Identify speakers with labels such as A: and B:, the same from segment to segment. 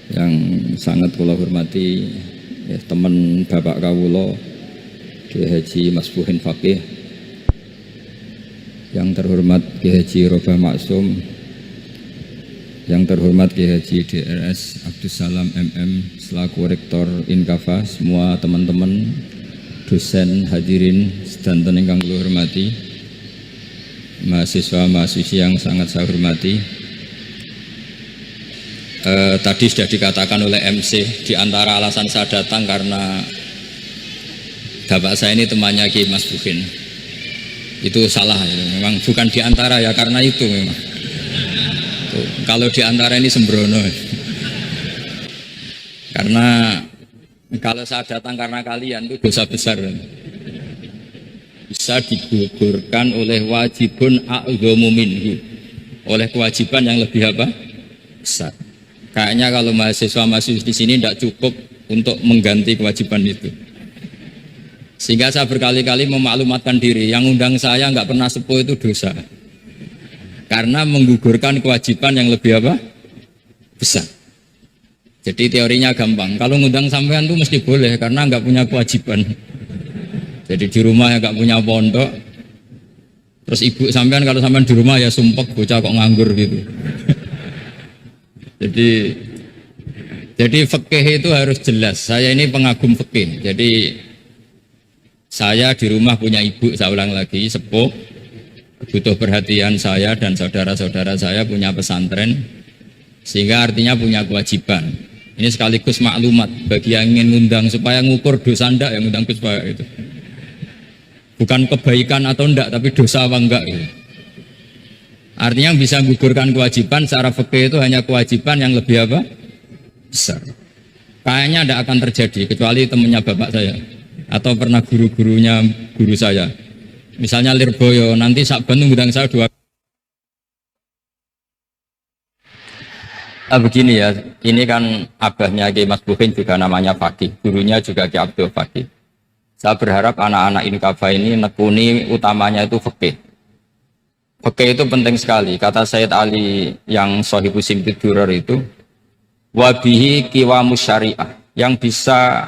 A: yang sangat kula hormati ya, teman Bapak kawula Kiai Haji Masbuhin Faqih, yang terhormat Kiai Haji Robah Maksum, yang terhormat Kiai Haji DRS Abdus Salam MM selaku Rektor Inkafa, semua teman-teman dosen hadirin sedanten ingkang kula hormati, mahasiswa-mahasiswi yang sangat saya hormati. Tadi sudah dikatakan oleh MC, di antara alasan saya datang karena bapak saya ini temannya Kiai Masbuhin. Itu salah, memang bukan di antara ya, karena itu memang. Tuh, kalau di antara ini sembrono. Karena kalau saya datang karena kalian itu dosa besar. Bisa digugurkan oleh wajibun a'dhamu minhu, oleh kewajiban yang lebih apa? Besar. Kayaknya kalau mahasiswa-mahasiswa di sini tidak cukup untuk mengganti kewajiban itu. Sehingga saya berkali-kali memaklumatkan diri, yang undang saya nggak pernah sepuh itu dosa. Karena menggugurkan kewajiban yang lebih apa? Besar. Jadi teorinya gampang. Kalau ngundang sampean itu mesti boleh karena nggak punya kewajiban. Jadi di rumah ya nggak punya pondok. Terus ibu sampean kalau sampean di rumah ya sumpek, bocah kok nganggur gitu. Jadi fikih itu harus jelas. Saya ini pengagum fikih. Jadi saya di rumah punya ibu, saya ulang lagi, sepuh, butuh perhatian saya dan saudara-saudara saya punya pesantren, sehingga artinya punya kewajiban. Ini sekaligus maklumat bagi yang ingin ngundang supaya ngukur dosa ndak yang ngundang supaya itu. Bukan kebaikan atau ndak, tapi dosa apa enggak gitu. Artinya yang bisa menggugurkan kewajiban secara fikih itu hanya kewajiban yang lebih apa? Besar. Kayaknya tidak akan terjadi kecuali temannya bapak saya atau pernah guru-gurunya guru saya. Misalnya Lirboyo, nanti Sakban ngundang saya 2. Begini ya, ini kan abahnya Kiai Masbuhin juga namanya Faqih, gurunya juga Kiai Abdul Faqih. Saya berharap anak-anak Inkafa ini nekuni utamanya itu fikih. Fikih itu penting sekali. Kata Sayyid Ali yang Sohibu Simtid Durar itu, wabihi kiwamus syariah, yang bisa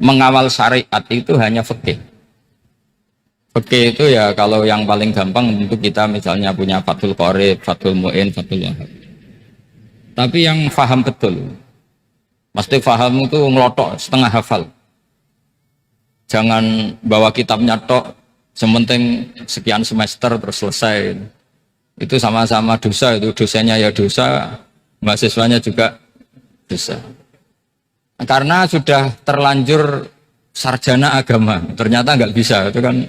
A: mengawal syariat itu hanya fikih. Fikih itu ya kalau yang paling gampang untuk kita misalnya punya Fathul Qorib, Fathul Mu'in, Fathul Wahab. Tapi yang faham betul, mesti faham itu ngelotok setengah hafal. Jangan bawa kitabnya tok, sementing sekian semester terus selesai. Itu sama-sama dosa, itu dosanya ya dosa, mahasiswanya juga dosa. Karena sudah terlanjur sarjana agama, ternyata nggak bisa, itu kan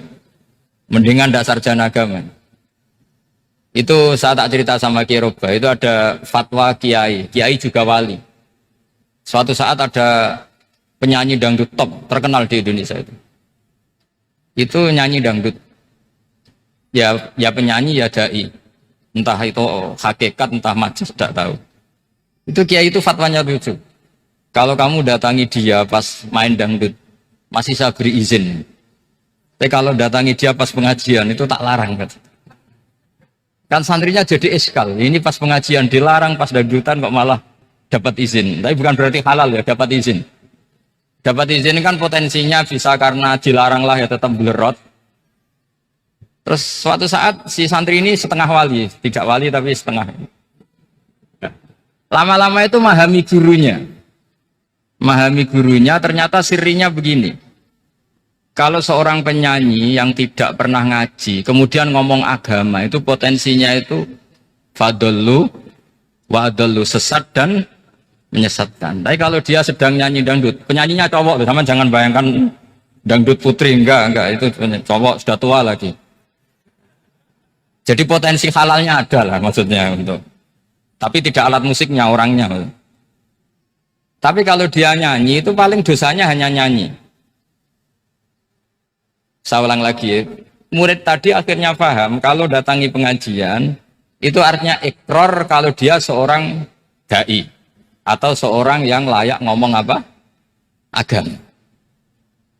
A: mendingan tidak sarjana agama. Itu saya tak cerita sama Kiai Roba, itu ada fatwa Kiai juga wali. Suatu saat ada penyanyi dangdut top terkenal di Indonesia itu nyanyi dangdut, ya penyanyi ya dai, entah itu hakikat entah majas tidak tahu. Itu Kiai itu fatwanya lucu, kalau kamu datangi dia pas main dangdut masih saya beri izin, tapi kalau datangi dia pas pengajian itu tak larang kan santrinya jadi eskal, ini pas pengajian dilarang, pas dangdutan kok malah dapat izin. Tapi bukan berarti halal ya, dapat izin. Dapat izin kan potensinya bisa karena dilarang lah ya tetap belerot. Terus suatu saat si santri ini setengah wali, tidak wali tapi setengah. Lama-lama itu memahami gurunya ternyata sirinya begini. Kalau seorang penyanyi yang tidak pernah ngaji kemudian ngomong agama, itu potensinya itu fadollu wa adollu, sesat dan menyesatkan. Tapi kalau dia sedang nyanyi dangdut, penyanyinya cowok, sama jangan bayangkan dangdut putri, enggak, itu cowok sudah tua lagi. Jadi potensi halalnya ada lah maksudnya untuk. Tapi tidak alat musiknya, orangnya. Tapi kalau dia nyanyi itu paling dosanya hanya nyanyi. Saya ulang lagi, murid tadi akhirnya paham kalau datangi pengajian itu artinya ikrar kalau dia seorang dai atau seorang yang layak ngomong apa? Agama.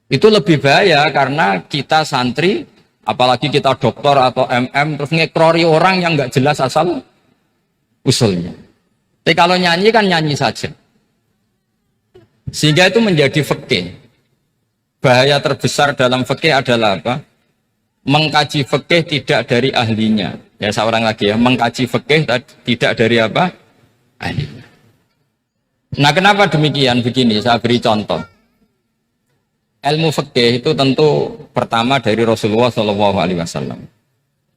A: Itu lebih bahaya karena kita santri, apalagi kita doktor atau MM, terus ngekrori orang yang nggak jelas asal usulnya. Tapi kalau nyanyi kan nyanyi saja. Sehingga itu menjadi fikih. Bahaya terbesar dalam fikih adalah apa? Mengkaji fikih tidak dari ahlinya. Ya seorang lagi ya, mengkaji fikih tidak dari apa? Ahlinya. Nah kenapa demikian? Begini, saya beri contoh. Ilmu fikih itu tentu pertama dari Rasulullah SAW.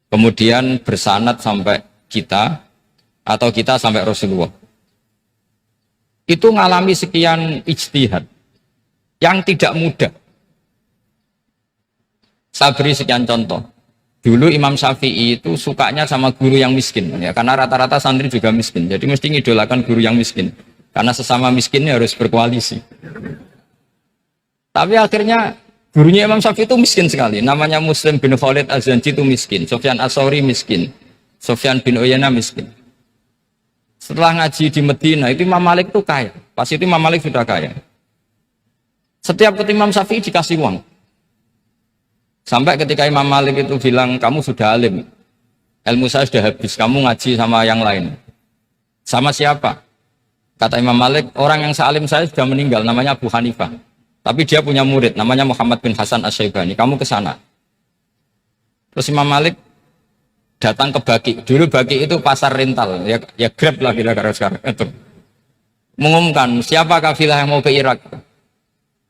A: Kemudian bersanad sampai kita atau kita sampai Rasulullah. Itu ngalami sekian ijtihad yang tidak mudah. Saya beri sekian contoh. Dulu Imam Syafi'i itu sukanya sama guru yang miskin, ya karena rata-rata santri juga miskin. Jadi mesti ngidolakan guru yang miskin, karena sesama miskinnya harus berkoalisi. Tapi akhirnya gurunya Imam Syafi'i itu miskin sekali. Namanya Muslim bin Khalid Az-Zanji itu miskin, Sufyan As-Tsauri miskin, Sufyan bin Uyainah miskin. Setelah ngaji di Medina itu Imam Malik itu kaya. Pas itu Imam Malik sudah kaya. Setiap ketemu Imam Syafi'i dikasih uang. Sampai ketika Imam Malik itu bilang, kamu sudah alim, ilmu saya sudah habis, kamu ngaji sama yang lain. Sama siapa? Kata Imam Malik, orang yang sealim saya sudah meninggal, namanya Abu Hanifah. Tapi dia punya murid, namanya Muhammad bin Hasan Asy-Syaibani, kamu ke sana. Terus Imam Malik datang ke Baki. Dulu Baki itu pasar rental, ya Grab lah kira-kira sekarang. Itu. Mengumumkan, siapa kafilah yang mau ke Irak?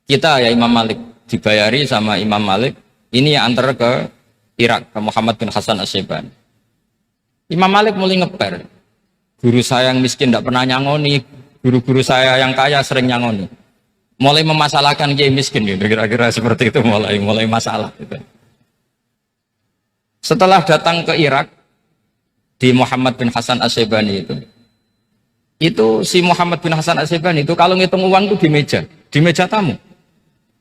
A: Kita ya Imam Malik, dibayari sama Imam Malik. Ini yang antar ke Irak, ke Muhammad bin Hasan Asy-Syaibani. Imam Malik mulai ngeper. Guru saya yang miskin tidak pernah nyangoni, guru-guru saya yang kaya sering nyangoni. Mulai memasalahkan kiai miskin gitu, kira-kira seperti itu mulai masalah gitu. Setelah datang ke Irak di Muhammad bin Hasan Asy-Syaibani itu si Muhammad bin Hasan Asy-Syaibani itu kalau ngitung uang itu di meja tamu.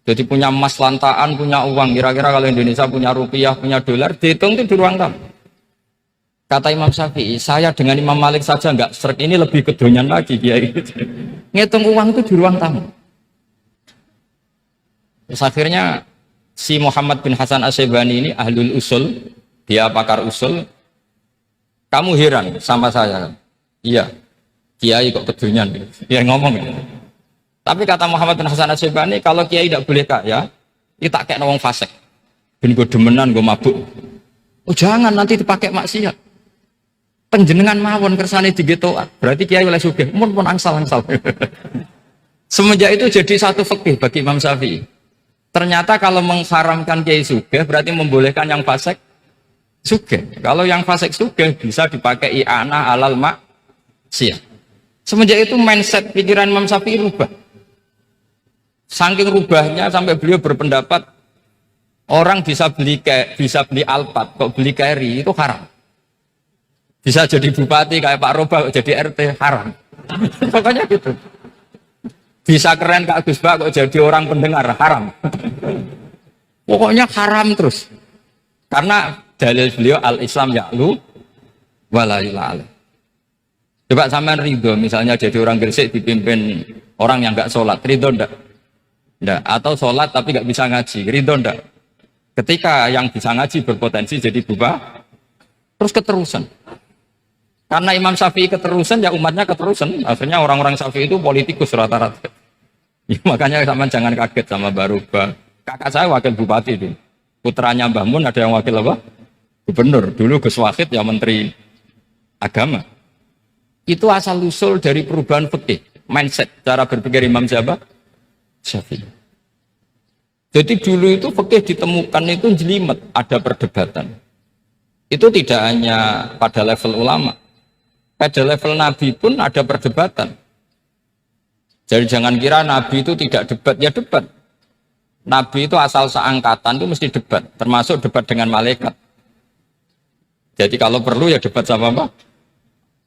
A: Jadi punya emas lantaan, punya uang. Kira-kira kalau Indonesia punya rupiah, punya dolar, dihitung itu di ruang tamu. Kata Imam Syafi'i, saya dengan Imam Malik saja nggak serik, ini lebih kedonyan lagi kiai. Ngitung uang itu di ruang tamu. Terus akhirnya si Muhammad bin Hasan Asy-Syaibani ini ahlul usul, dia pakar usul. Kamu heran sama saya? Iya, kiai kok kedonyan? Dia ngomong gitu. Tapi kata Muhammad bin Hasan Asy-Syaibani, kalau kiai tidak boleh kaya, kita kayak wong fasik. Ben gue demenan, gue mabuk. Oh jangan, nanti dipakai maksiat. Penjenengan mawon kersane digetokan. Berarti kiai oleh sugih, mun angsal-angsal. Semenjak itu jadi satu fikih bagi Imam Syafi'i. Ternyata kalau mengharamkan kiai sugih berarti membolehkan yang fasik sugih. Kalau yang fasik sugih bisa dipakai i'anah alal maksiat. Semenjak itu mindset pikiran Imam Syafi'i rubah. Saking rubahnya sampai beliau berpendapat orang bisa beli Alphard, kok beli carry itu haram. Bisa jadi bupati kayak Pak Roba, jadi RT haram. Pokoknya gitu. Bisa keren Kak Gus Bak kok jadi orang pendengar haram. Pokoknya haram terus. Karena dalil beliau al-Islam ya'lu wala yula'ala. Coba sampean ridho misalnya jadi orang Gresik dipimpin orang yang nggak sholat, ridho ndak? Ndak. Atau sholat tapi nggak bisa ngaji, ridho ndak? Ketika yang bisa ngaji berpotensi jadi bubah, terus keterusan. Karena Imam Syafi'i keterusan, ya umatnya keterusan. Akhirnya orang-orang Syafi'i itu politikus rata-rata. Ya, makanya sama jangan kaget sama Barubah. Kakak saya wakil bupati itu. Putranya Mbah Mun ada yang wakil apa? Gubernur. Dulu Gus Wahid ya menteri agama. Itu asal usul dari perubahan fikih, mindset, cara berpikir Imam Syafi'i. Jadi dulu itu fikih ditemukan itu jelimet, ada perdebatan. Itu tidak hanya pada level ulama, pada level Nabi pun ada perdebatan. Jadi jangan kira Nabi itu tidak debat, ya debat. Nabi itu asal seangkatan itu mesti debat, termasuk debat dengan malaikat. Jadi kalau perlu ya debat sama apa?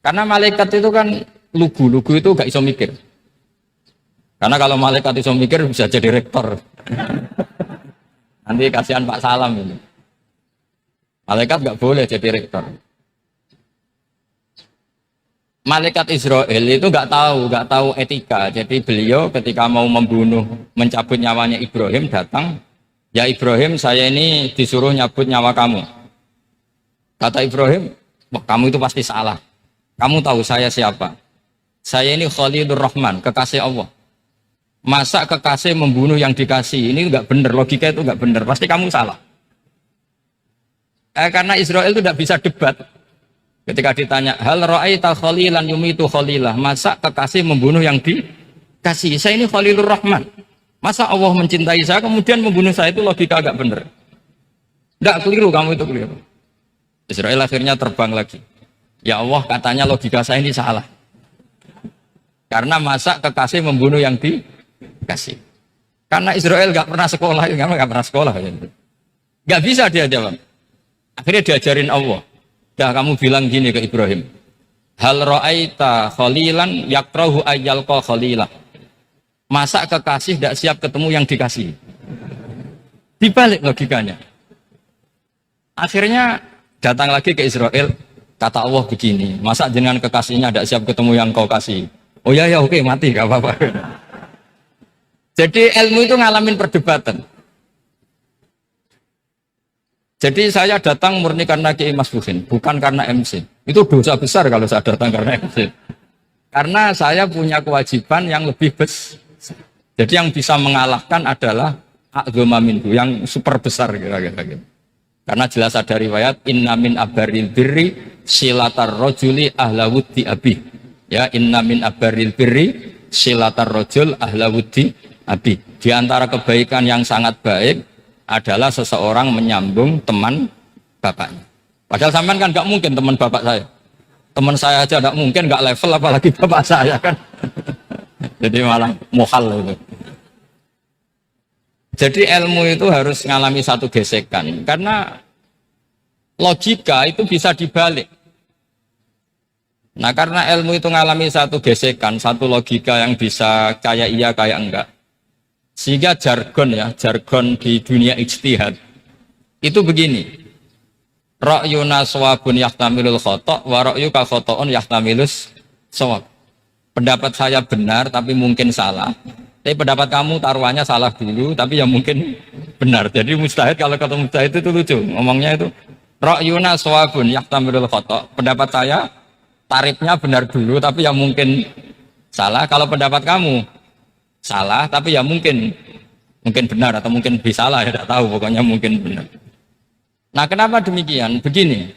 A: Karena malaikat itu kan lugu itu gak iso mikir. Karena kalau malaikat iso mikir bisa jadi rektor. Nanti kasihan Pak Salam ini. Malaikat gak boleh jadi rektor. Malaikat Israel itu nggak tahu etika. Jadi beliau ketika mau membunuh, mencabut nyawanya Ibrahim datang, ya Ibrahim saya ini disuruh nyabut nyawa kamu. Kata Ibrahim, wah kamu itu pasti salah. Kamu tahu saya siapa? Saya ini Khalilur Rahman, kekasih Allah. Masa kekasih membunuh yang dikasih? Ini enggak benar, logika itu enggak benar. Pasti kamu salah. Karena Israel itu tidak bisa debat. Ketika ditanya, hal ra'aita khalilan yumitu khalilah, masa kekasih membunuh yang dikasih? Saya ini Khalilur Rahman. Masa Allah mencintai saya kemudian membunuh saya? Itu logika agak benar. Enggak, keliru, kamu itu keliru. Israel akhirnya terbang lagi. Ya Allah, katanya logika saya ini salah. Karena masa kekasih membunuh yang dikasih? Karena Israel enggak pernah sekolah, enggak pernah sekolah. Enggak bisa dia jawab. Akhirnya diajarin Allah. Dah kamu bilang gini ke Ibrahim. Hal ra'aita khalilan yakrahu ayyalqa khalilah. Masa kekasih tidak siap ketemu yang dikasih? Dibalik logikanya. Akhirnya datang lagi ke Israel. Kata Allah begini. Masa jenengan kekasihnya tidak siap ketemu yang kau kasih? Oh ya oke, mati gak apa-apa. Jadi ilmu itu ngalamin perdebatan. Jadi saya datang murni karena Kiai Mas Buhin, bukan karena MC. Itu dosa besar kalau saya datang karena MC. Karena saya punya kewajiban yang lebih besar. Jadi yang bisa mengalahkan adalah a'dzama minhu, yang super besar kira-kira. Karena jelas ada riwayat inna min abaril birri silatar rajuli ahla wuddi abi. Ya, inna min abaril birri silatar rajul ahla wuddi abi. Di antara kebaikan yang sangat baik adalah seseorang menyambung teman bapaknya. Padahal sampean kan nggak mungkin teman bapak saya. Teman saya aja nggak mungkin, nggak level apalagi bapak saya kan. Jadi malah mohal itu. Jadi ilmu itu harus ngalami satu gesekan. Karena logika itu bisa dibalik. Nah karena ilmu itu ngalami satu gesekan, satu logika yang bisa kayak iya kayak enggak. Sehingga jargon di dunia ijtihad itu begini. Ra'yuna shawabun yahtamilul khata' wa ra'yuka khata'un yahtamilus shawab. Pendapat saya benar tapi mungkin salah. Tapi pendapat kamu taruhannya salah dulu tapi ya mungkin benar. Jadi mujtahid kalau ketemu mujtahid itu lucu. Ngomongnya itu ra'yuna shawabun yahtamilul khata'. Pendapat saya tarifnya benar dulu tapi ya mungkin salah. Kalau pendapat kamu salah tapi ya mungkin benar atau mungkin bisa salah, ya tidak tahu, pokoknya mungkin benar. Nah kenapa demikian? Begini,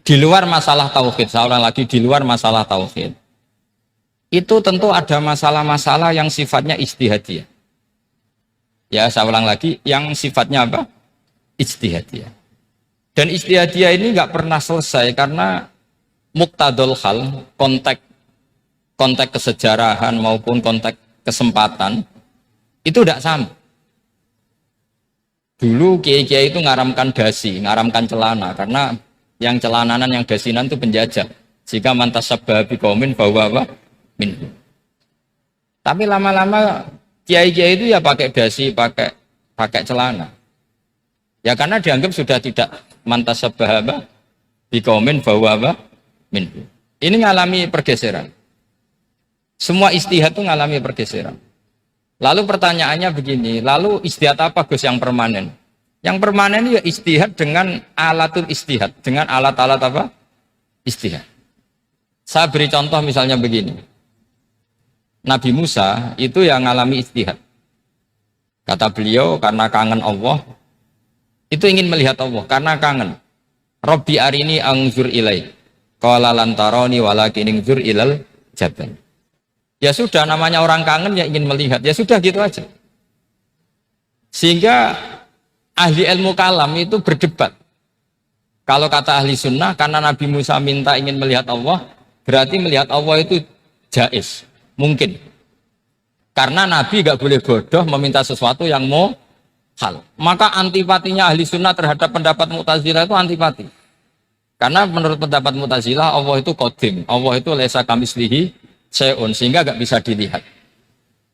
A: di luar masalah tauhid, saya ulang lagi, di luar masalah tauhid itu tentu ada masalah-masalah yang sifatnya ijtihadiyah. Ya saya ulang lagi, yang sifatnya apa? Ijtihadiyah. Dan ijtihadiyah ini nggak pernah selesai karena muqtadul hal, konteks kesejarahan maupun konteks kesempatan itu tidak sama. Dulu kiai-kiai itu ngaramkan dasi, ngaramkan celana karena yang celananan yang dasinan itu penjajah. Jika mantas sabah biqaumin bahwa apa? Minhu. Tapi lama-lama kiai-kiai itu ya pakai dasi, pakai celana. Ya karena dianggap sudah tidak mantas sabah apa? Biqaumin bahwa apa? Minhu. Ini mengalami pergeseran. Semua istihad itu mengalami pergeseran. Lalu pertanyaannya begini, lalu istihad apa Gus yang permanen? Yang permanen ya istihad dengan alatul istihad, dengan alat-alat apa? Istihad. Saya beri contoh misalnya begini. Nabi Musa itu yang mengalami istihad. Kata beliau karena kangen Allah, itu ingin melihat Allah karena kangen. Rabbi arini anzur ilai. Qala lan tarani walakin anzur ilal jabal. Ya sudah, namanya orang kangen ya ingin melihat. Ya sudah gitu aja. Sehingga ahli ilmu kalam itu berdebat. Kalau kata ahli sunnah, karena Nabi Musa minta ingin melihat Allah, berarti melihat Allah itu jaiz, mungkin. Karena Nabi gak boleh bodoh meminta sesuatu yang mau hal. Maka antipatinya ahli sunnah terhadap pendapat Mu'tazilah itu antipati. Karena menurut pendapat Mu'tazilah Allah itu qadim, Allah itu laisa kamislihi seun, sehingga gak bisa dilihat.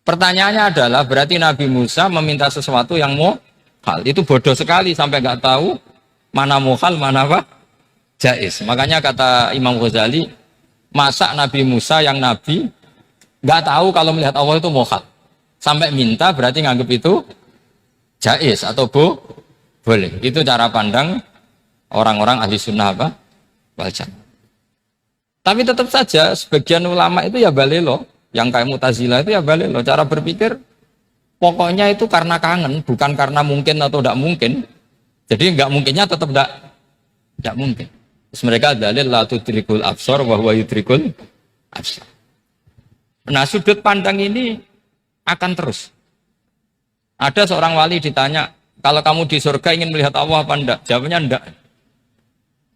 A: Pertanyaannya adalah berarti Nabi Musa meminta sesuatu yang mau hal, itu bodoh sekali sampai gak tahu mana muhal mana apa jaiz. Makanya kata Imam Ghazali, masa Nabi Musa yang Nabi gak tahu kalau melihat Allah itu muhal sampai minta, berarti nganggap itu jaiz atau boleh. Itu cara pandang orang-orang ahli sunnah wal jamaah. Tapi tetap saja sebagian ulama itu ya balelo, Yang kayak Mu'tazilah itu ya balik loh, cara berpikir pokoknya itu karena kangen, bukan karena mungkin atau tidak mungkin. Jadi nggak mungkinnya tetap tidak mungkin. Terus mereka dalil la tudrikul absar wa huwa yudrikul absar. Nah, sudut pandang ini akan terus. Ada seorang wali ditanya, kalau kamu di surga ingin melihat Allah apa enggak? Jawabnya enggak.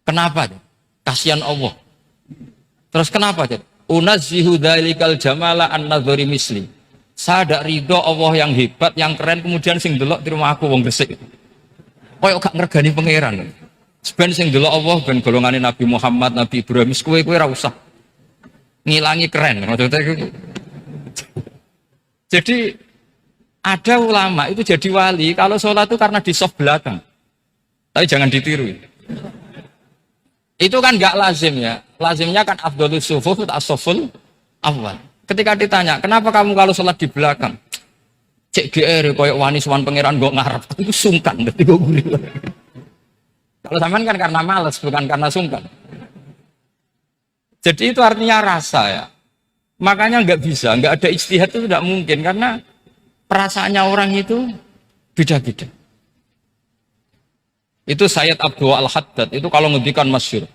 A: Kenapa? Kasihan Allah. Terus kenapa? Unazzihu dzalikal jamala an-nadzari misli. Saya tidak ridho Allah yang hebat, yang keren, kemudian sing delok di rumah aku wong gresik. Koyok gak ngergani pangeran. Sebenarnya sing delok Allah ben golongane Nabi Muhammad, Nabi Ibrahim, kowe ra usah ngilangi keren. Maksudnya gitu. Jadi ada ulama itu jadi wali kalau sholat itu karena di soft belakang. Tapi jangan ditiru. Itu kan nggak lazim ya. Lazimnya kan afdhalus sufuf as-saful awal. Ketika ditanya, kenapa kamu kalau sholat di belakang? Cek GR koyok wani suwan pangeran gak ngarep. Itu sungkan dadi kok guri. Kalau sampean kan karena malas bukan karena sungkan. Jadi itu artinya rasa ya. Makanya nggak bisa, nggak ada ijtihad itu tidak mungkin karena perasaannya orang itu beda-beda. Itu Sayyid Abdul Al-Haddad itu kalau ngendikan masyhur.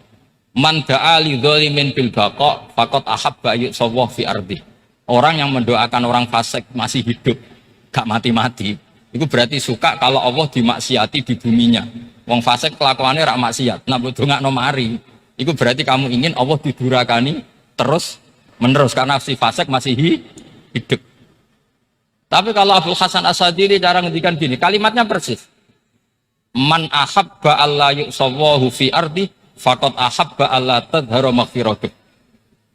A: Man da'a li dzalimin bil baqa faqad ahabba yu'sawwa fi ardi. Orang yang mendoakan orang fasik masih hidup, gak mati-mati, itu berarti suka kalau Allah dimaksiati di buminya. Wong fasik kelakuannya rak maksiat, nak ndongakno mari. Itu berarti kamu ingin Allah didurakani terus menerus karena si fasik masih hidup. Tapi kalau Abdul Hasan As-Sadili cara ngendikan gini, kalimatnya persis. Man ahabba alla yu'sawwahu fi ardi faqad ahabba alla tadhharu maghfiratuh.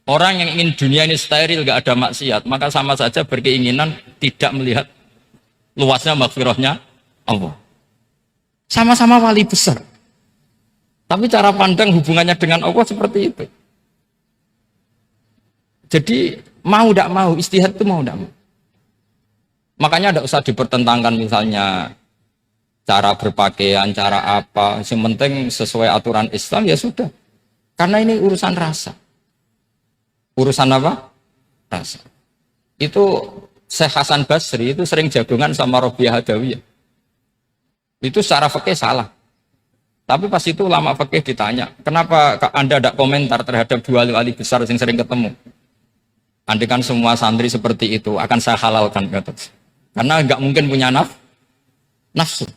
A: Orang yang ingin dunia ini steril gak ada maksiat, maka sama saja berkeinginan tidak melihat luasnya maghfirahnya Allah. Sama-sama wali besar. Tapi cara pandang hubungannya dengan Allah seperti itu. Jadi mau tidak mau, istihad itu mau tidak mau. Makanya tidak usah dipertentangkan misalnya cara berpakaian, cara apa. Yang penting sesuai aturan Islam ya sudah. Karena ini urusan rasa. Urusan apa? Rasa. Itu Syekh Hasan Basri itu sering jagongan sama Robiah Hadawiyah. Itu secara fikih salah. Tapi pas itu ulama fikih ditanya, kenapa Anda tidak komentar terhadap dua wali besar yang sering ketemu? Andaikan semua santri seperti itu, akan saya halalkan. Karena nggak mungkin punya nafsu.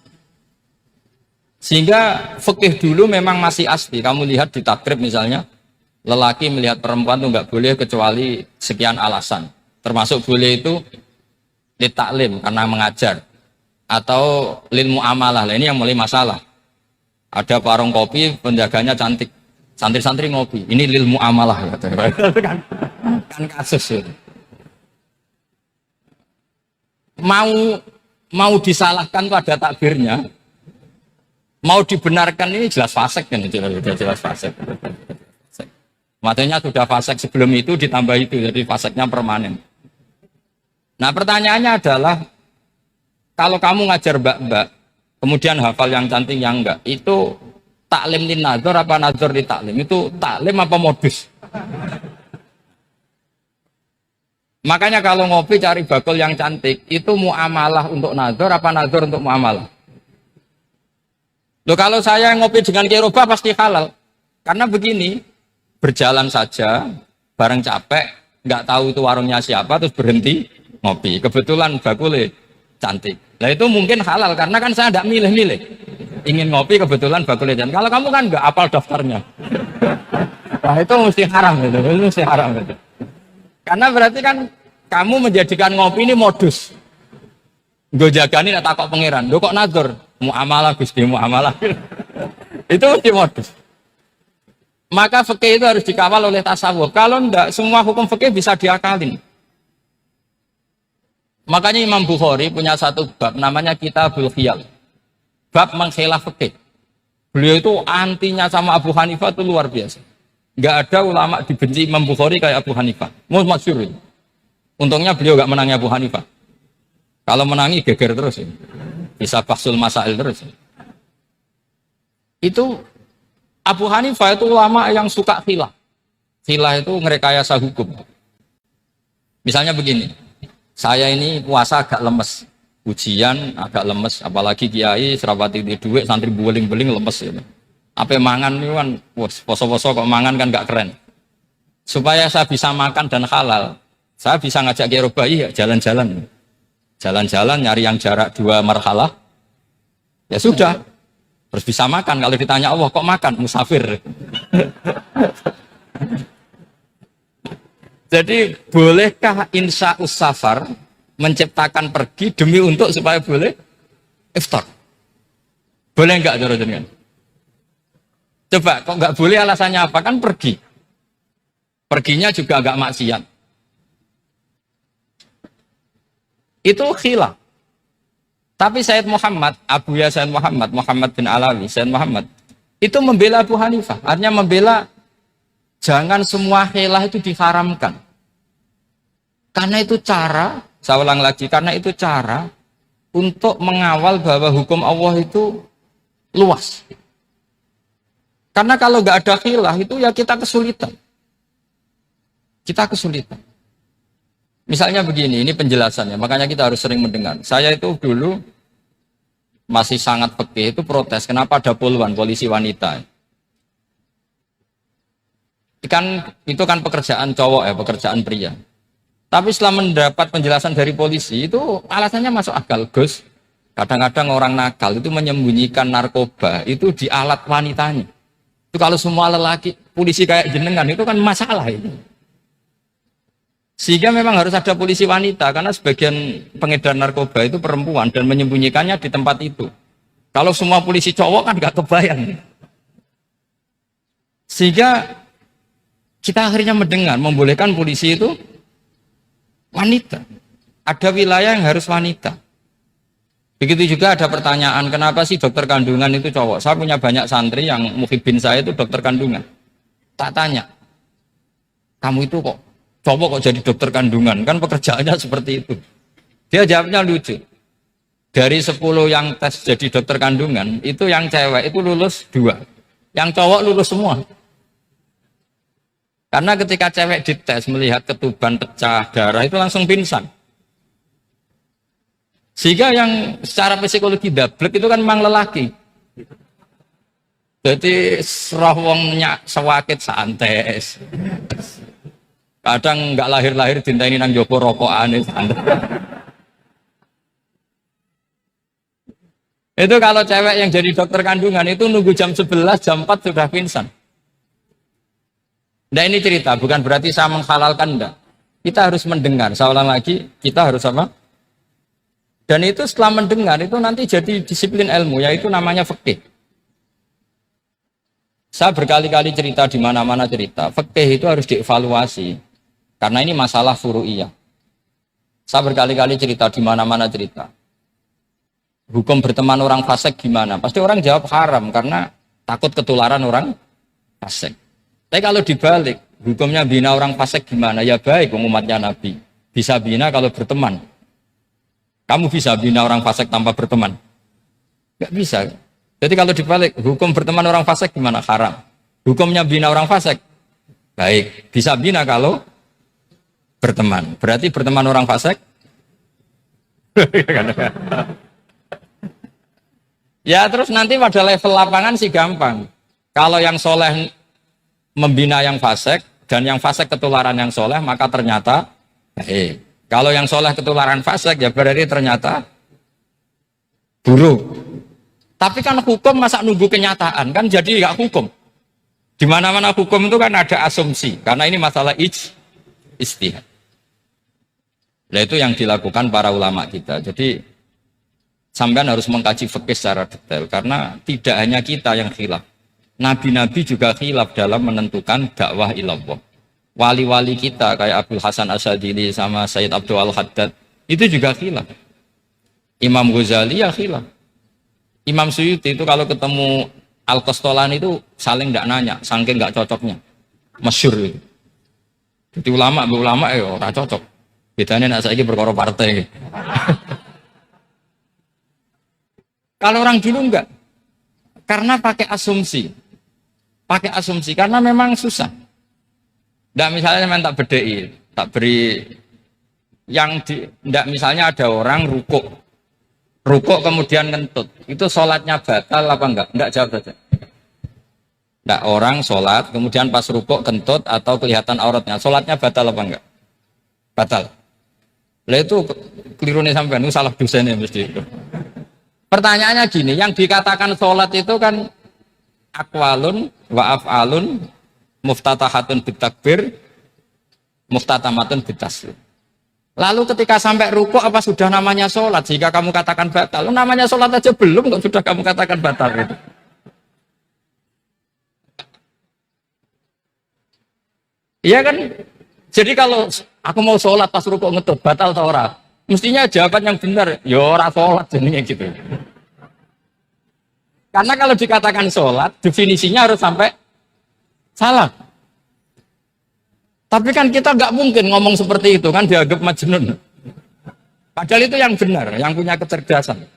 A: Sehingga fikih dulu memang masih asli. Kamu lihat di takrib misalnya, lelaki melihat perempuan itu nggak boleh kecuali sekian alasan. Termasuk boleh itu ditaklim karena mengajar. Atau lil muamalah. Ini yang mulai masalah. Ada warung kopi, penjaganya cantik. Santri-santri ngopi. Ini lil muamalah. Kan kasus itu. Mau disalahkan tuh ada takbirnya. Mau dibenarkan ini jelas fasik kan, jelas fasik. Matanya sudah fasik sebelum itu ditambah itu, jadi fasiknya permanen. Nah pertanyaannya adalah, kalau kamu ngajar mbak-mbak, kemudian hafal yang cantik yang enggak, itu taklim lin nadzor apa nadzor di taklim? Itu taklim apa modus? Makanya kalau ngopi cari bakul yang cantik, itu muamalah untuk nadzor apa nadzor untuk muamalah? Loh kalau saya ngopi dengan kiroba pasti halal. Karena begini, berjalan saja, bareng capek, nggak tahu itu warungnya siapa, terus berhenti ngopi. Kebetulan bakulnya cantik. Nah itu mungkin halal, karena kan saya tidak milih-milih. Ingin ngopi kebetulan bakulnya cantik. Kalau kamu kan nggak apal daftarnya. Nah itu mesti haram itu, mesti haram itu. Karena berarti kan kamu menjadikan ngopi ini modus. Gue jagani nak takok pangeran. Lo kok nadzor? Muamalah Gusti, muamalah. Itu mesti modus. Maka fikih itu harus dikawal oleh tasawuf. Kalau enggak, semua hukum fikih bisa diakalin. Makanya Imam Bukhari punya satu bab namanya Kitabul Khiyal. Bab mengkhilaf fikih. Beliau itu antinya sama Abu Hanifah itu luar biasa. Enggak ada ulama dibenci Imam Bukhari kayak Abu Hanifah. Masyhur itu. Untungnya beliau enggak menangi Abu Hanifah. Kalau menangi geger terus ya. Bisa bahsul masail terus. Itu Abu Hanifah itu ulama yang suka khilah. Khilah itu ngerekayasa hukum. Misalnya begini, saya ini puasa agak lemes, ujian agak lemes, apalagi kiai serapati di duit, santri beling-beling lemes gitu. Apa mangan ini kan, poso-poso kok mangan kan gak keren. Supaya saya bisa makan dan halal, saya bisa ngajak kiai Robai ya jalan-jalan. Jalan-jalan nyari yang jarak 2 marhalah, ya sudah. Terus bisa makan, kalau ditanya Allah kok makan, musafir. Jadi bolehkah insya safar menciptakan pergi demi untuk supaya boleh iftar? Boleh enggak cara jenengan? Coba kok enggak boleh alasannya apa? Kan pergi. Perginya juga agak maksiat. Itu khilaf. Tapi Sayyid Muhammad, Abuya Sayyid Muhammad, Muhammad bin Alawi, Sayyid Muhammad, itu membela Abu Hanifah. Artinya membela jangan semua khilaf itu diharamkan. Karena itu cara, saya ulang lagi, karena itu cara untuk mengawal bahwa hukum Allah itu luas. Karena kalau nggak ada khilaf itu ya kita kesulitan. Kita kesulitan. Misalnya begini, ini penjelasannya, makanya kita harus sering mendengar. Saya itu dulu masih sangat pekeh itu protes, kenapa ada poluan, polisi wanita. Itu kan pekerjaan cowok ya, pekerjaan pria. Tapi setelah mendapat penjelasan dari polisi, itu alasannya masuk akal, Gus. Kadang-kadang orang nakal itu menyembunyikan narkoba, itu di alat wanitanya. Itu kalau semua lelaki, polisi kayak jenengan, itu kan masalah itu. Sehingga memang harus ada polisi wanita, karena sebagian pengedar narkoba itu perempuan, dan menyembunyikannya di tempat itu. Kalau semua polisi cowok kan gak kebayang. Sehingga kita akhirnya mendengar, membolehkan polisi itu wanita. Ada wilayah yang harus wanita. Begitu juga ada pertanyaan, kenapa sih dokter kandungan itu cowok? Saya punya banyak santri yang muhibin saya itu dokter kandungan. Tak tanya, kamu itu kok cowok kok jadi dokter kandungan? Kan pekerjaannya seperti itu. Dia jawabnya lucu. Dari 10 yang tes jadi dokter kandungan, itu yang cewek itu lulus 2. Yang cowok lulus semua. Karena ketika cewek dites melihat ketuban pecah darah itu langsung pingsan. Sehingga yang secara psikologi dablek itu kan memang lelaki. Jadi serawongnya sewakit santes. Kadang nggak lahir-lahir dinteni nang jopo rokokan santai. Itu kalau cewek yang jadi dokter kandungan itu nunggu jam 11, jam 4 sudah pingsan. Nah ini cerita, bukan berarti saya menghalalkan, enggak. Kita harus mendengar, saya ulang lagi, kita harus apa? Dan itu setelah mendengar, itu nanti jadi disiplin ilmu, yaitu namanya fikih. Saya berkali-kali cerita di mana-mana cerita, fikih itu harus dievaluasi. Karena ini masalah furu'iyah. Saya berkali-kali cerita di mana-mana cerita. Hukum berteman orang fasik gimana? Pasti orang jawab haram, karena takut ketularan orang fasik. Tapi kalau dibalik, hukumnya bina orang fasik gimana? Ya baik, umatnya Nabi. Bisa bina kalau berteman. Kamu bisa bina orang fasik tanpa berteman? Gak bisa. Jadi kalau dibalik, hukum berteman orang fasik gimana? Haram. Hukumnya bina orang fasik? Baik. Bisa bina kalau berteman. Berarti berteman orang fasik? Ya terus nanti pada level lapangan sih gampang. Kalau yang soleh membina yang fasik dan yang fasik ketularan yang soleh, maka ternyata kalau yang soleh ketularan fasik ya berarti ternyata buruk. Tapi kan hukum masa nunggu kenyataan, kan jadi nggak hukum. Di mana-mana hukum itu kan ada asumsi, karena ini masalah ijtihad. Nah itu yang dilakukan para ulama kita. Jadi sampean harus mengkaji fikih secara detail, karena tidak hanya kita yang khilaf. Nabi-nabi juga khilaf dalam menentukan dakwah ilallah. Wali-wali kita kayak Abdul Hasan Asyadili sama Sayyid Abdul Al-Haddad itu juga khilaf. Imam Ghazali ya khilaf. Imam Suyuti itu kalau ketemu Al-Qastolani itu saling tidak nanya, saking nggak cocoknya. Masyhur itu. Jadi ulama ya ora cocok. Bedanya nak saiki perkara partai. Kalau orang dulu enggak. Karena pakai asumsi. Pakai asumsi karena memang susah. Nggak misalnya memang tak bedai, tak beri Ndak misalnya ada orang rukuk kemudian ngentut, itu sholatnya batal apa enggak? Enggak, jawab saja. Enggak, orang sholat kemudian pas rukuk kentut atau kelihatan auratnya, sholatnya batal apa enggak? Batal. Lah itu keliru nih sampean, itu salah dosennya mesti itu. Pertanyaannya gini, yang dikatakan sholat itu kan aqwalun wa af'alun muftatahatun bitakbir muftatamatun bitaslim. Lalu ketika sampai rukuk apa sudah namanya sholat? Jika kamu katakan batal, namanya sholat aja belum kok sudah kamu katakan batal itu. Iya kan? Jadi kalau aku mau sholat pas rukuk ngetut, batal atau ora? Mestinya jawaban yang benar, ya ora sholat jadinya gitu. Karena kalau dikatakan sholat, definisinya harus sampai salah. Tapi kan kita nggak mungkin ngomong seperti itu kan dianggap majnun. Padahal itu yang benar, yang punya kecerdasan.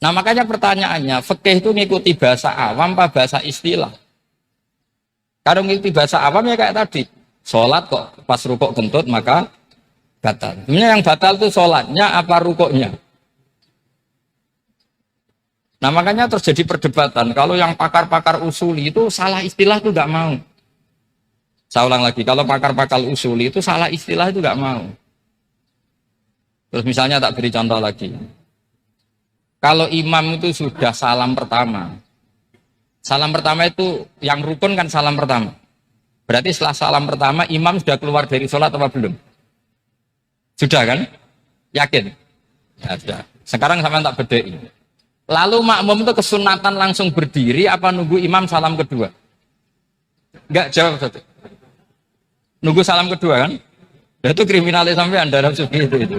A: Nah makanya pertanyaannya, fikih itu ngikuti bahasa awam apa bahasa istilah? Kalau ngikuti bahasa awam ya kayak tadi, sholat kok pas rukuk kentut maka batal. Sebenarnya yang batal itu sholatnya apa rukuknya? Nah makanya terjadi perdebatan. Kalau yang pakar-pakar usuli itu salah istilah itu nggak mau. Saya ulang lagi, kalau pakar-pakar usuli itu salah istilah itu nggak mau. Terus misalnya tak beri contoh lagi. Kalau imam itu sudah salam pertama itu yang rukun kan salam pertama. Berarti setelah salam pertama imam sudah keluar dari sholat apa belum? Sudah kan? Yakin? Ya, sudah. Sekarang sama tak bedai. Lalu makmum itu kesunatan langsung berdiri apa nunggu imam salam kedua? Enggak, jawab satu. Nunggu salam kedua kan? Dan itu kriminalnya sampai Anda dalam sugi itu.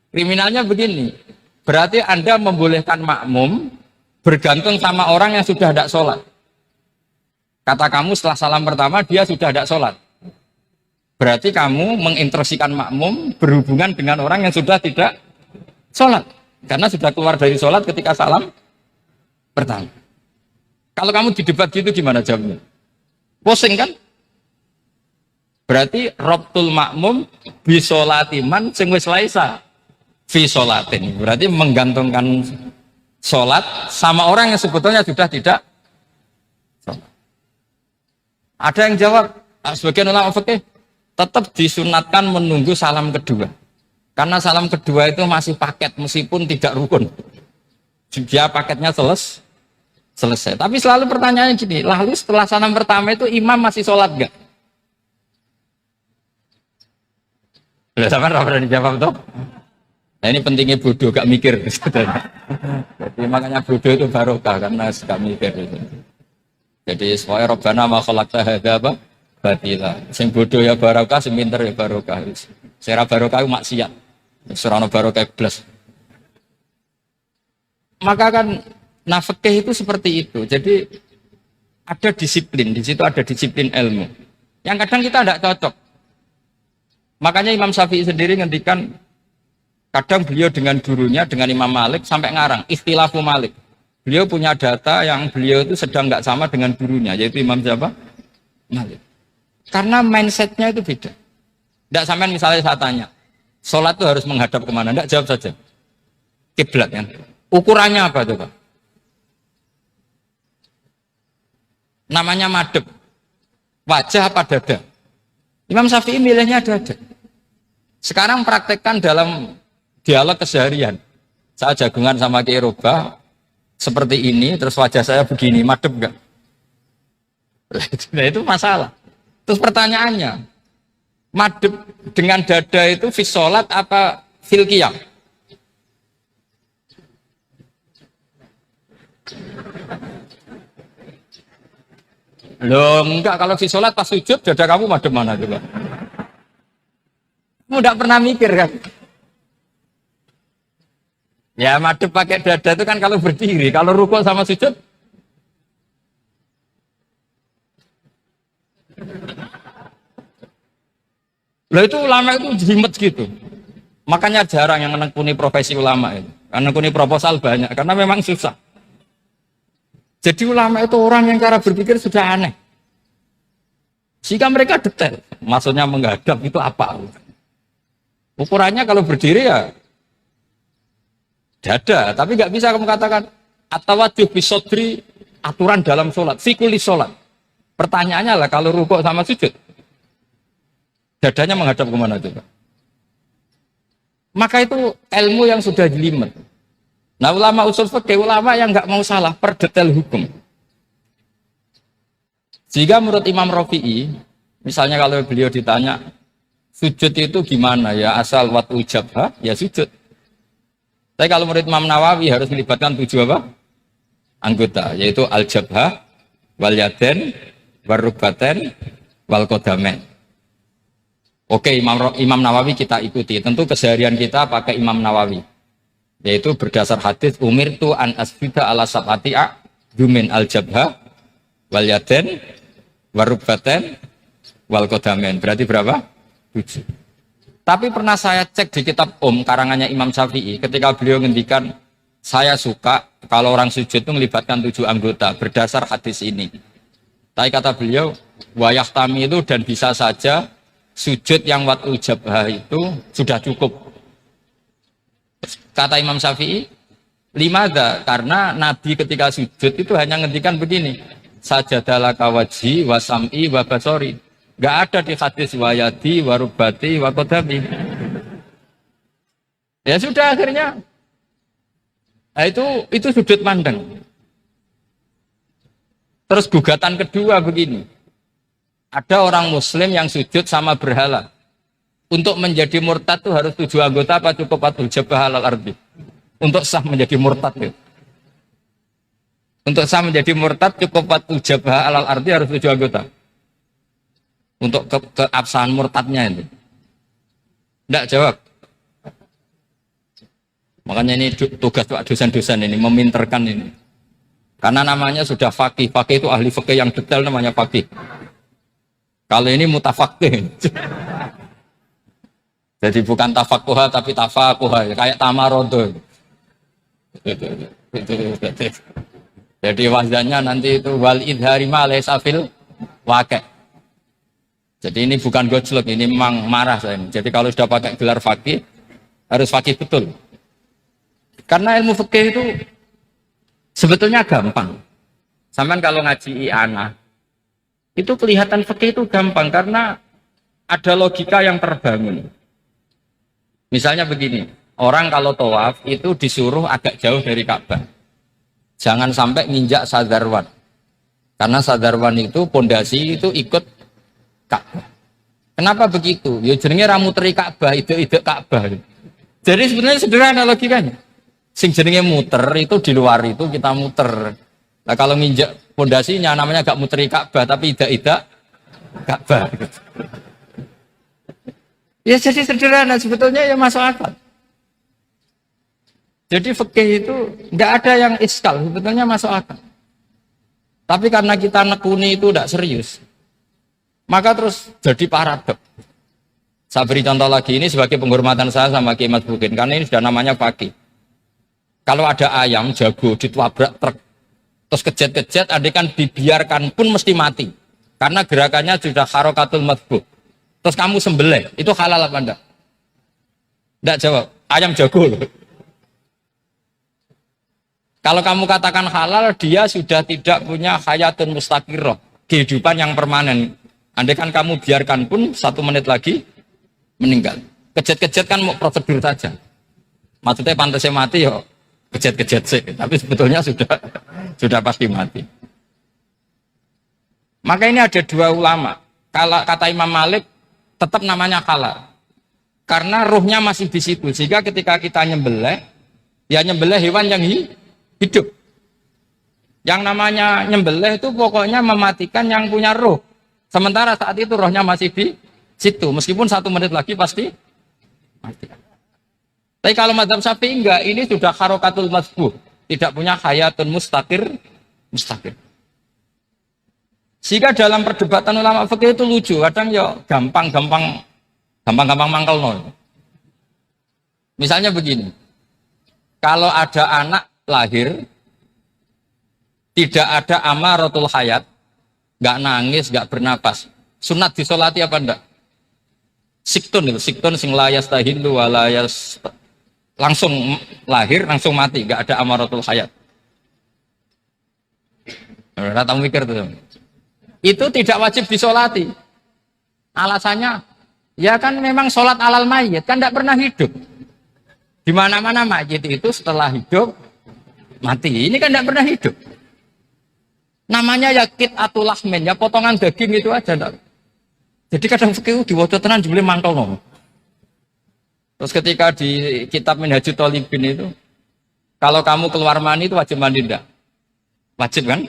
A: Kriminalnya begini, berarti Anda membolehkan makmum bergantung sama orang yang sudah tidak sholat. Kata kamu setelah salam pertama dia sudah tidak sholat. Berarti kamu menginstruksikan makmum berhubungan dengan orang yang sudah tidak sholat. Karena sudah keluar dari sholat ketika salam pertama. Kalau kamu didebat gitu gimana jawabnya? Pusing kan? Berarti robtul makmum bisolatiman sing wis laisa fi sholatin. Berarti menggantungkan sholat sama orang yang sebetulnya sudah tidak sholat. Ada yang jawab, sebagian ulama fikih tetap disunatkan menunggu salam kedua. Karena salam kedua itu masih paket meskipun tidak rukun. Dia paketnya selesai. Tapi selalu pertanyaannya gini, lalu setelah salam pertama itu imam masih sholat enggak? Udah sama berani jawab tuh. Nah ini pentingnya bodoh, gak mikir. Jadi makanya bodoh itu barokah karena gak mikir. Jadi supaya Rabbana ma khalaqta hadza apa? Batila. Sing bodoh ya barokah, sing pinter ya barokah. Sing ra barokah maksiat. Ora ono barokah blas. Maka kan fikih itu seperti itu. Jadi ada disiplin, di situ ada disiplin ilmu. Yang kadang kita tidak cocok. Makanya Imam Syafi'i sendiri ngendikan kadang beliau dengan gurunya, dengan Imam Malik sampai ngarang ikhtilafu Malik. Beliau punya data yang beliau itu sedang nggak sama dengan gurunya, yaitu Imam siapa? Malik. Karena mindsetnya itu beda. Tidak sampai misalnya saya tanya, sholat itu harus menghadap kemana? Tidak, jawab saja. Kiblat kan. Ukurannya apa coba? Namanya madhep. Wajah apa dada? Imam Syafi'i milihnya dada. Sekarang praktekkan dalam dialog keseharian. Saya jagungan sama Kiai Robah seperti ini, terus wajah saya begini, madhep enggak? Nah itu masalah. Terus pertanyaannya, madhep dengan dada itu fi sholat apa fil qiyam? Loh enggak, kalau fi sholat pas sujud dada kamu madhep mana coba? Kamu enggak pernah mikir kan? Ya madhep pakai dada itu kan kalau berdiri, kalau rukuk sama sujud loh itu ulama itu jimat gitu. Makanya jarang yang menekuni profesi ulama itu. Karena menekuni proposal banyak, karena memang susah. Jadi ulama itu orang yang cara berpikir sudah aneh. Jika mereka detail, maksudnya menghadap itu apa? Ukurannya kalau berdiri ya dada, tapi nggak bisa kamu katakan atawajjuh bisodri aturan dalam sholat, fikuli sholat. Pertanyaannya lah kalau rukuk sama sujud, dadanya menghadap kemana coba? Maka itu ilmu yang sudah jelimet. Nah ulama usul fikih, ulama yang nggak mau salah per detail hukum. Jika menurut Imam Rafi'i, misalnya kalau beliau ditanya, sujud itu gimana ya, asal watu jabhah, ya sujud. Tapi kalau menurut Imam Nawawi harus melibatkan 7 apa? Anggota, yaitu al-jabhah, wal yaden, warubaten, wal kodamen. Oke, Imam Nawawi kita ikuti. Tentu keseharian kita pakai Imam Nawawi. Yaitu berdasar hadis umirtu an asjuda ala sab'ati a'dumin al-jabhah, wal yaden, warubaten, wal kodamen. Berarti berapa? 7. Tapi pernah saya cek di kitab karangannya Imam Syafi'i ketika beliau ngendikan saya suka kalau orang sujud itu melibatkan 7 anggota berdasar hadis ini. Tapi kata beliau wayah tami itu dan bisa saja sujud yang watu jabhah itu sudah cukup. Kata Imam Syafi'i, limada karena Nabi ketika sujud itu hanya ngendikan begini, sajadalaka wajhi wa sam'i wa basori. Gak ada di hadis wayadi, warubati, wakodami. Ya sudah akhirnya. Nah, itu sudut pandang. Terus gugatan kedua begini. Ada orang muslim yang sujud sama berhala. Untuk menjadi murtad itu harus 7 anggota apa cukup watul jabhah alal ardi? Untuk sah menjadi murtad itu. Untuk sah menjadi murtad cukup watul jabhah alal ardi harus 7 anggota. Untuk keabsahan murtadnya itu. Tidak jawab. Makanya ini tugas dosen-dosen ini meminterkan ini. Karena namanya sudah faqih. Faqih itu ahli fikih yang detail namanya faqih. Kalau ini mutafaqih. Jadi bukan tafakuha tapi tafakuha, kayak tamarodo. Jadi wazannya nanti itu wal idhari ma laysa fil waqi'. Jadi ini bukan gojlok, ini memang marah saya ini. Jadi kalau sudah pakai gelar fakih, harus fakih betul. Karena ilmu fikih itu sebetulnya gampang. Sampai kalau ngaji i'anah, itu kelihatan fikih itu gampang karena ada logika yang terbangun. Misalnya begini, orang kalau tawaf itu disuruh agak jauh dari Ka'bah. Jangan sampai nginjak sadarwan. Karena sadarwan itu pondasi itu ikut Ka'bah. Kenapa begitu? Ya jenenge ra muteri Ka'bah, ide-ide Ka'bah. Jadi sebenarnya sederhana logikanya. Sing jenenge muter itu di luar itu kita muter. Nah kalau nginjak pondasinya namanya gak muteri Ka'bah tapi ide-ide Ka'bah. Ya jadi sederhana sebetulnya ya masuk akal. Jadi fikih itu nggak ada yang iskal, sebetulnya masuk akal. Tapi karena kita nekuni itu tidak serius, maka terus jadi paradok. Saya beri contoh lagi ini sebagai penghormatan saya sama Kiai Mas Bukin, karena ini sudah namanya fakih. Kalau ada ayam jago ditabrak truk, terus kejet-kejet, adekan dibiarkan pun mesti mati, karena gerakannya sudah harokatul madbuh. Terus kamu sembelih, itu halal apa enggak? Enggak jawab, ayam jago loh. Kalau kamu katakan halal, dia sudah tidak punya hayatun mustaqirroh, kehidupan yang permanen. Andai kan kamu biarkan pun 1 menit lagi meninggal. Kejet-kejet kan mau prosedur saja. Maksudnya pantasnya mati ya kejet-kejet sih, tapi sebetulnya sudah pasti mati. Maka ini ada 2 ulama. Kalau kata Imam Malik tetap namanya halal. Karena ruhnya masih di situ. Sehingga ketika kita nyembelih, ya nyembelih hewan yang hidup. Yang namanya nyembelih itu pokoknya mematikan yang punya roh. Sementara saat itu rohnya masih di situ. Meskipun 1 menit lagi pasti mati. Tapi kalau mazhab Syafi'i enggak, ini sudah harokatul madbuh. Tidak punya hayatun mustaqir. Sehingga dalam perdebatan ulama fikih itu lucu. Kadang ya gampang-gampang mangkel nol. Misalnya begini. Kalau ada anak lahir, tidak ada amaratul hayat, nggak nangis, nggak bernapas, sunat disolati apa enggak? Siktun itu, siktun sing layas tahillu walayas langsung lahir langsung mati, nggak ada amaratul hayat. Rata mikir tuh. Itu tidak wajib disolati. Alasannya, ya kan memang sholat alal mayit kan tidak pernah hidup. Di mana-mana mayit itu setelah hidup mati. Ini kan tidak pernah hidup. Namanya ya qit'atul lahmin, ya potongan daging itu aja. Enggak. Jadi kadang fikih diwaca tenan jebule mangkel no. Terus ketika di kitab Minhajul Thalibin itu, kalau kamu keluar mani itu wajib mandi enggak? Wajib kan?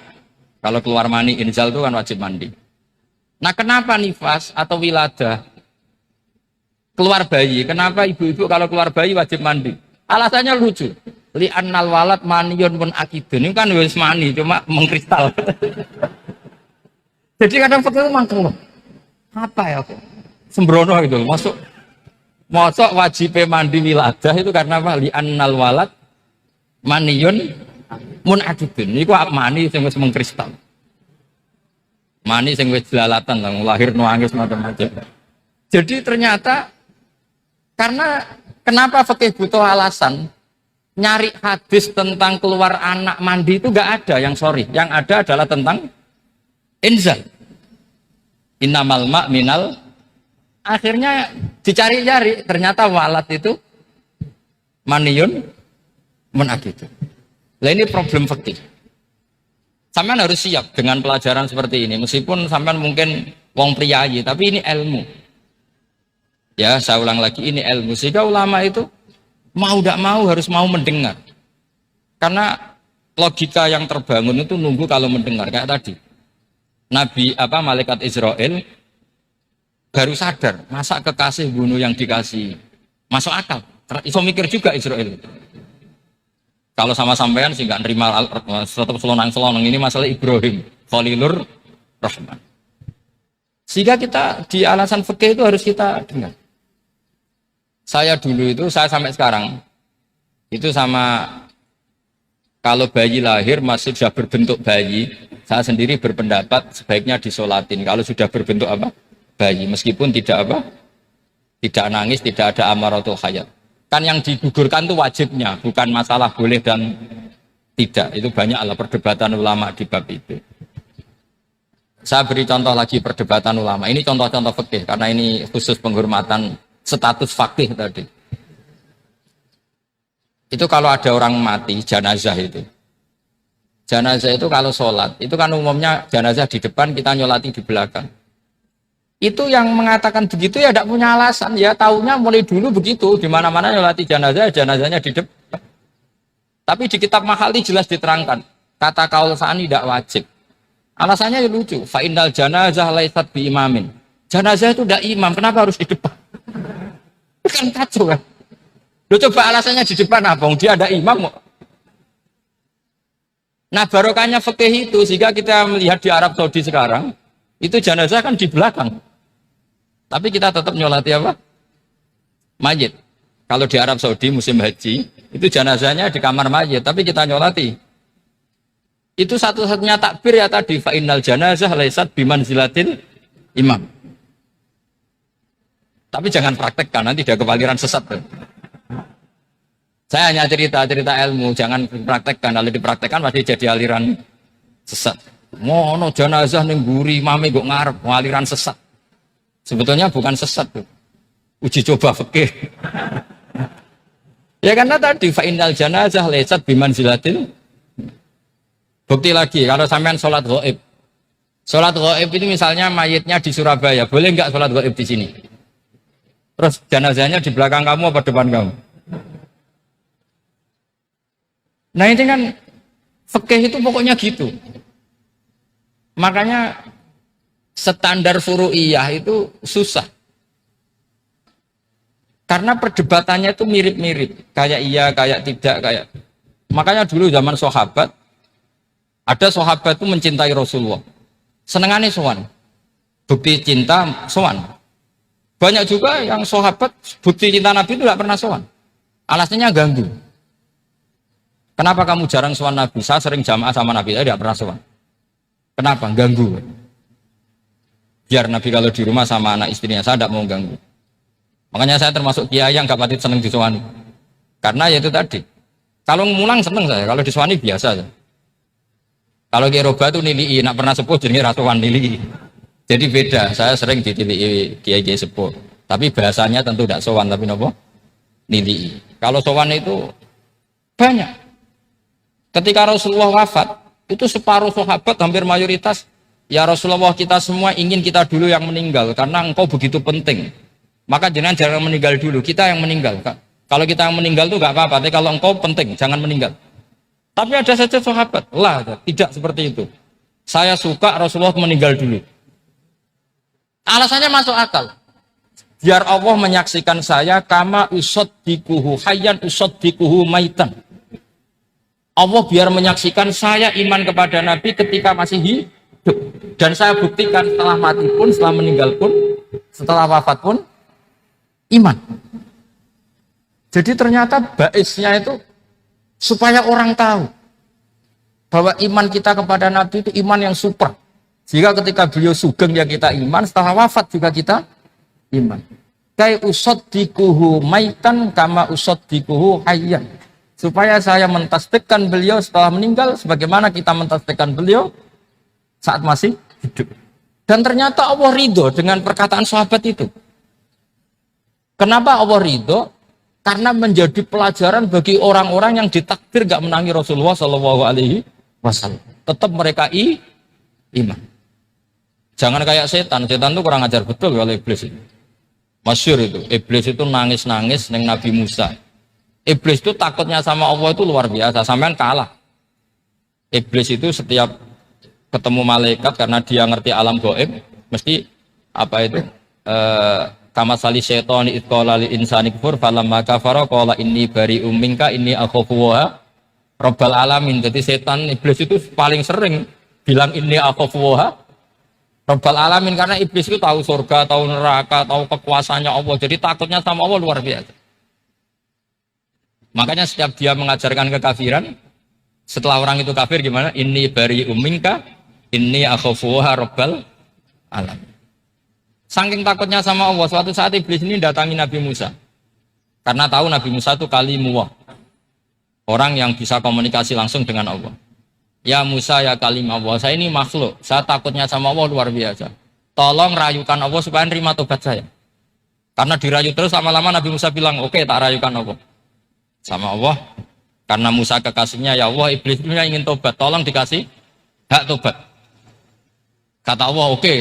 A: Kalau keluar mani inzal itu kan wajib mandi. Nah kenapa nifas atau wiladah keluar bayi? Kenapa ibu-ibu kalau keluar bayi wajib mandi? Alasannya lucu. Li annal walad maniyun pun akidun. Ini kan wis mani cuma mengkristal. Jadi kadang fakir mangkel. Apa ya? Sembrono gitu. Masuk wajib mandi wiladah itu karena apa? Li annal walad maniyun mun akidun. Niku mani sing wis mengkristal. Mani sing wis jelalatan lah lahir nuangis macam-macam. Jadi ternyata karena kenapa fikih butuh alasan nyari hadis tentang keluar anak mandi itu enggak ada yang sorry. Yang ada adalah tentang inzal. Innamal ma' minal akhirnya dicari-cari ternyata walad itu maniyun munakidu. Lah ini problem fikih. Sampean harus siap dengan pelajaran seperti ini. Meskipun sampean mungkin wong priayi, tapi ini ilmu. Ya, saya ulang lagi ini ilmu. Sehingga ulama itu mau tidak mau harus mau mendengar. Karena logika yang terbangun itu nunggu kalau mendengar kayak tadi. Nabi malaikat Israel baru sadar, masa kekasih bunuh yang dikasih. Masuk akal. Iso mikir juga Israel. Kalau sama sampean sih nggak nerima tetap selonang-selonang ini masalah Ibrahim Khalilur Rahman. Sehingga kita di alasan fikih itu harus kita dengar. Saya dulu itu saya sampai sekarang itu sama kalau bayi lahir masih sudah berbentuk bayi, saya sendiri berpendapat sebaiknya disolatin. Kalau sudah berbentuk bayi, meskipun tidak tidak nangis, tidak ada amaratul hayat. Kan yang digugurkan itu wajibnya, bukan masalah boleh dan tidak. Itu banyak perdebatan ulama di bab itu. Saya beri contoh lagi perdebatan ulama. Ini contoh-contoh fikih karena ini khusus penghormatan status fakih tadi. Itu kalau ada orang mati jenazah itu. Jenazah itu kalau sholat, itu kan umumnya jenazah di depan, kita nyolati di belakang. Itu yang mengatakan begitu ya tidak punya alasan, ya taunya mulai dulu begitu, di mana-mana nyolati jenazah, jenazahnya di depan. Tapi di kitab Mahali jelas diterangkan, kata kaul sa'ani tidak wajib. Alasannya lucu, fa innal janazah laitsat bi imamin. Jenazah itu tidak imam, kenapa harus di depan? Kan kacau kan. Lu coba alasannya di depan apa? Dia ada imam. Nah barokahnya fikih itu, sehingga kita melihat di Arab Saudi sekarang, itu jenazah kan di belakang. Tapi kita tetap nyolati mayit. Kalau di Arab Saudi musim haji, itu jenazahnya di kamar mayit, tapi kita nyolati. Itu satu-satunya takbir ya tadi, fa innal janazah laisat bimanzilatil imam. Tapi jangan praktekkan, nanti dia kepaliran sesat. Saya hanya cerita-cerita ilmu, jangan praktekkan. Kalau dipraktekkan pasti jadi aliran sesat. Ngono jenazah ning mburi mame kok ngarep aliran sesat. Sebetulnya bukan sesat tuh. Uji coba fikih. Ya karena tadi fa innal janazah laisat bimanzilatil. Bukti lagi kalau sampean sholat ghaib. Sholat ghaib itu misalnya mayitnya di Surabaya, boleh enggak sholat ghaib di sini? Terus jenazahnya di belakang kamu apa depan kamu? Nah ini kan fikih itu pokoknya gitu. Makanya standar furu'iyah itu susah. Karena perdebatannya itu mirip-mirip. Kayak iya, kayak tidak, kayak. Makanya dulu zaman sahabat, ada sahabat itu mencintai Rasulullah. Senengannya sowan. Bukti cinta sowan. Banyak juga yang sahabat bukti cinta Nabi itu tidak pernah sowan. Alasannya ganggu. Kenapa kamu jarang sowan Nabi? Saya sering jamaah sama Nabi, saya tidak pernah sowan. Kenapa? Ganggu. Biar Nabi kalau di rumah sama anak istrinya, saya tidak mau ganggu. Makanya saya termasuk kiai yang gak pati seneng disowani. Karena ya itu tadi. Kalau mulang seneng saya, kalau disowani biasa. Kalau Kiai Roba itu nilai, nak pernah sepuh jadi rasuan nilai. Jadi beda. Saya sering ditilii kiai-kiai sepuh. Tapi bahasanya tentu tidak sowan, tapi nopo nilai. Kalau sowan itu banyak. Ketika Rasulullah wafat, itu separuh sahabat hampir mayoritas, ya Rasulullah kita semua ingin kita dulu yang meninggal karena engkau begitu penting. Maka jangan meninggal dulu, kita yang meninggal. Kalau kita yang meninggal itu gak apa-apa, tapi kalau engkau penting, jangan meninggal. Tapi ada saja sahabat, tidak seperti itu. Saya suka Rasulullah meninggal dulu. Alasannya masuk akal. Biar Allah menyaksikan saya, kama usaddikuhu hayyan usaddikuhu maitan. Allah biar menyaksikan saya iman kepada Nabi ketika masih hidup. Dan saya buktikan setelah mati pun, setelah meninggal pun, setelah wafat pun, iman. Jadi ternyata baisnya itu supaya orang tahu bahwa iman kita kepada Nabi itu iman yang super. Jika ketika beliau sugeng ya kita iman, setelah wafat juga kita iman. Kai usaddikuhu maitan kama usaddikuhu hayyan. Supaya saya mentasbihkan beliau setelah meninggal sebagaimana kita mentasbihkan beliau saat masih hidup. Dan ternyata Allah ridho dengan perkataan sahabat itu. Kenapa Allah ridho? Karena menjadi pelajaran bagi orang-orang yang ditakdir gak menangi Rasulullah SAW. Tetap mereka iman. Jangan kayak setan itu kurang ajar betul kalau iblis itu. Masyhur itu, iblis itu nangis-nangis neng Nabi Musa. Iblis itu takutnya sama Allah itu luar biasa, sampean kalah. Iblis itu setiap ketemu malaikat karena dia ngerti alam gaib, mesti apa itu? Kama sali syaitan itqala lil insani kufur falamma kafara qala inni bari'um minka inni akhafu wa rabbal alamin. Jadi setan iblis itu paling sering bilang inni akhafu wa rabbal alamin karena iblis itu tahu surga, tahu neraka, tahu kekuasaannya Allah. Jadi takutnya sama Allah luar biasa. Makanya setiap dia mengajarkan kekafiran, setelah orang itu kafir gimana? Inni bari'um minka inni akhafu wa rabbal alamin. Saking takutnya sama Allah, suatu saat iblis ini datangi Nabi Musa. Karena tahu Nabi Musa itu kalimullah. Orang yang bisa komunikasi langsung dengan Allah. Ya Musa ya kalim Allah, saya ini makhluk. Saya takutnya sama Allah luar biasa. Tolong rayukan Allah supaya nerima tobat saya. Karena dirayu terus lama-lama Nabi Musa bilang, oke, tak rayukan Allah. Sama Allah. Karena Musa kekasihnya, ya Allah, iblis ini ingin tobat. Tolong dikasih hak tobat. Kata Allah, oke.